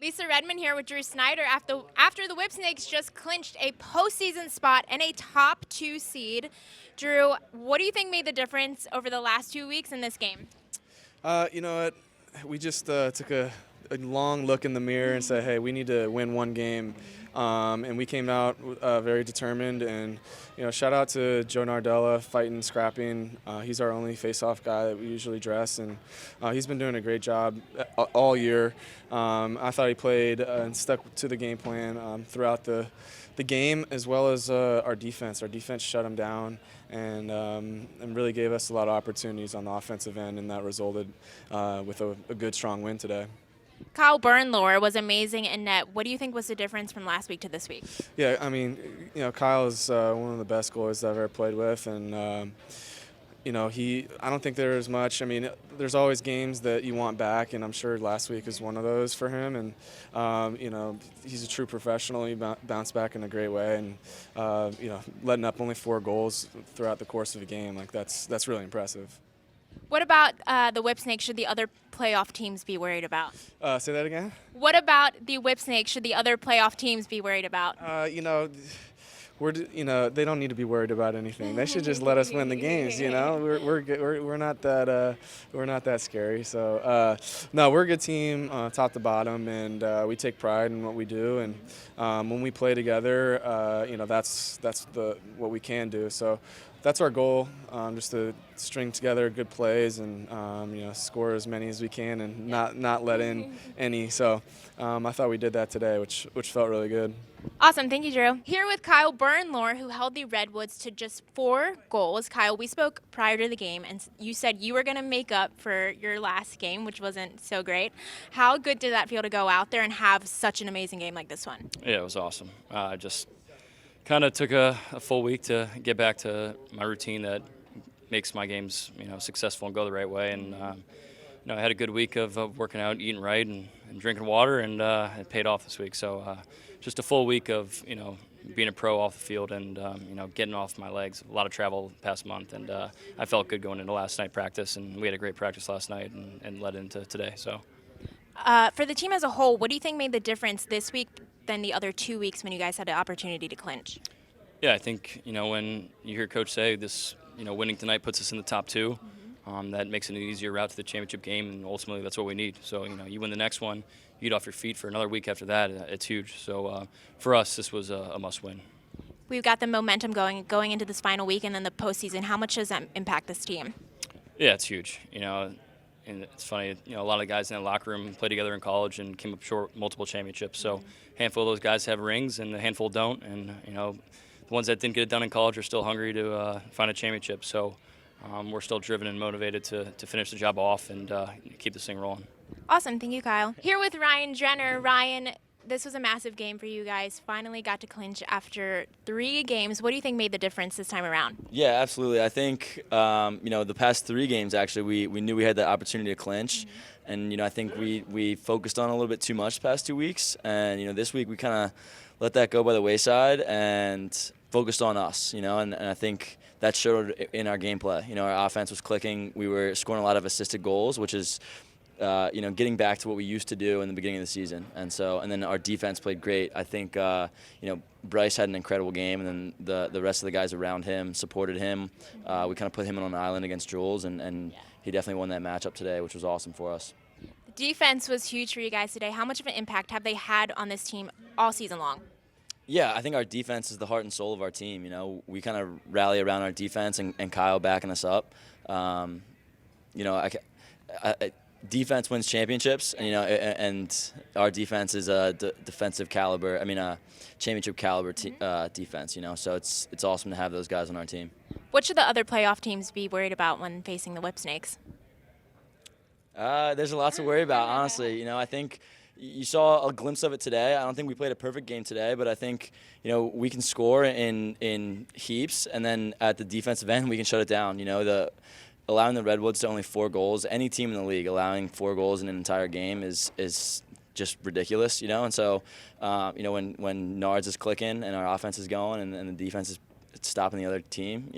Lisa Redmond here with Drew Snider after the Whip Snakes just clinched a postseason spot and a top 2 seed. Drew, what do you think made the difference over the last 2 weeks in this game? You know what? We just took a long look in the mirror and said, hey, we need to win one game. And we came out very determined. And, shout out to Joe Nardella, fighting, scrapping. He's our only face-off guy that we usually dress. And he's been doing a great job all year. I thought he played and stuck to the game plan throughout the game, as well as our defense. Our defense shut him down and really gave us a lot of opportunities on the offensive end, and that resulted with a good, strong win today. Kyle Bernlohr was amazing in net. What do you think was the difference from last week to this week? Yeah, I mean, Kyle is one of the best goalies I've ever played with, and I don't think there's much. I mean, there's always games that you want back, and I'm sure last week is one of those for him. And he's a true professional. He bounced back in a great way, and letting up only 4 goals throughout the course of a game, that's really impressive. What about the Whip Snakes should the other playoff teams be worried about? Say that again? What about the Whip Snakes should the other playoff teams be worried about? They don't need to be worried about anything. They should just let us win the games. We're not that scary. So no, we're a good team, top to bottom, and we take pride in what we do. And when we play together, that's what we can do. So that's our goal, just to string together good plays and score as many as we can and not let in any. So I thought we did that today, which felt really good. Awesome. Thank you, Drew. Here with Kyle Bernlohr, who held the Redwoods to just 4 goals. Kyle, we spoke prior to the game, and you said you were going to make up for your last game, which wasn't so great. How good did that feel to go out there and have such an amazing game like this one? Yeah, it was awesome. Just kind of took a full week to get back to my routine that makes my games, successful and go the right way. And I had a good week of working out, eating right, and drinking water, and it paid off this week. So just a full week of being a pro off the field and getting off my legs. A lot of travel the past month, and I felt good going into last night practice, and we had a great practice last night and led into today. So for the team as a whole, what do you think made the difference this week than the other 2 weeks when you guys had the opportunity to clinch? Yeah, I think when you hear Coach say this, winning tonight puts us in the top 2. That makes it an easier route to the championship game, and ultimately that's what we need. So, you win the next one, you get off your feet for another week after that. It's huge. So for us, this was a must-win. We've got the momentum going into this final week and then the postseason. How much does that impact this team? Yeah, it's huge. And it's funny, a lot of the guys in that locker room played together in college and came up short multiple championships. So a handful of those guys have rings and a handful don't. And, the ones that didn't get it done in college are still hungry to find a championship. So we're still driven and motivated to finish the job off and keep this thing rolling. Awesome. Thank you, Kyle. Here with Ryan Drenner. Ryan, this was a massive game for you guys. Finally got to clinch after 3 games. What do you think made the difference this time around? Yeah, absolutely. I think, the past 3 games, actually, we knew we had the opportunity to clinch. Mm-hmm. And, I think we focused on a little bit too much the past 2 weeks. And, this week we kind of let that go by the wayside and focused on us, and I think that showed in our gameplay. Our offense was clicking. We were scoring a lot of assisted goals, which is, getting back to what we used to do in the beginning of the season. And then our defense played great. I think, Bryce had an incredible game, and then the rest of the guys around him supported him. We kind of put him on an island against Jules, and he definitely won that matchup today, which was awesome for us. The defense was huge for you guys today. How much of an impact have they had on this team all season long? Yeah, I think our defense is the heart and soul of our team. We kind of rally around our defense and Kyle backing us up. Defense wins championships, and our defense is a defensive caliber. A championship caliber defense. So it's awesome to have those guys on our team. What should the other playoff teams be worried about when facing the Whip Snakes? There's a lot to worry about, honestly. I think you saw a glimpse of it today. I don't think we played a perfect game today, but I think we can score in heaps, and then at the defensive end we can shut it down. Allowing the Redwoods to only 4 goals, any team in the league allowing 4 goals in an entire game is just ridiculous. And so when Nards is clicking and our offense is going and the defense stopping the other team.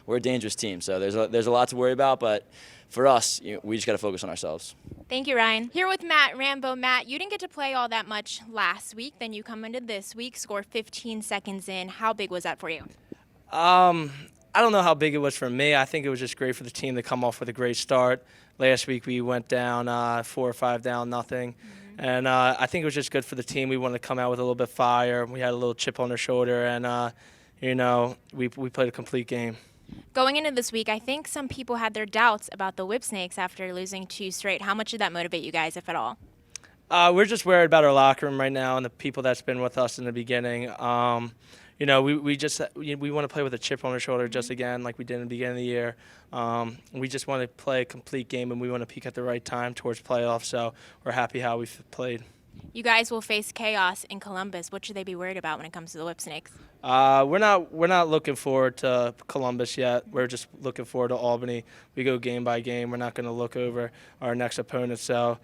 We're a dangerous team, so there's a lot to worry about. But for us, we just got to focus on ourselves. Thank you, Ryan. Here with Matt Rambo. Matt, you didn't get to play all that much last week. Then you come into this week, score 15 seconds in. How big was that for you? I don't know how big it was for me. I think it was just great for the team to come off with a great start. Last week we went down 4 or 5 down, nothing. And I think it was just good for the team. We wanted to come out with a little bit of fire. We had a little chip on our shoulder, and, we played a complete game. Going into this week, I think some people had their doubts about the Whip Snakes after losing 2 straight. How much did that motivate you guys, if at all? We're just worried about our locker room right now and the people that's been with us in the beginning. We want to play with a chip on our shoulder just again like we did in the beginning of the year. We just want to play a complete game, and we want to peak at the right time towards playoffs, so we're happy how we've played. You guys will face chaos in Columbus. What should they be worried about when it comes to the Whip Snakes? We're not looking forward to Columbus yet. We're just looking forward to Albany. We go game by game. We're not going to look over our next opponent. So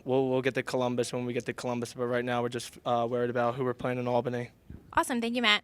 we'll get to Columbus when we get to Columbus. But right now we're just worried about who we're playing in Albany. Awesome. Thank you, Matt.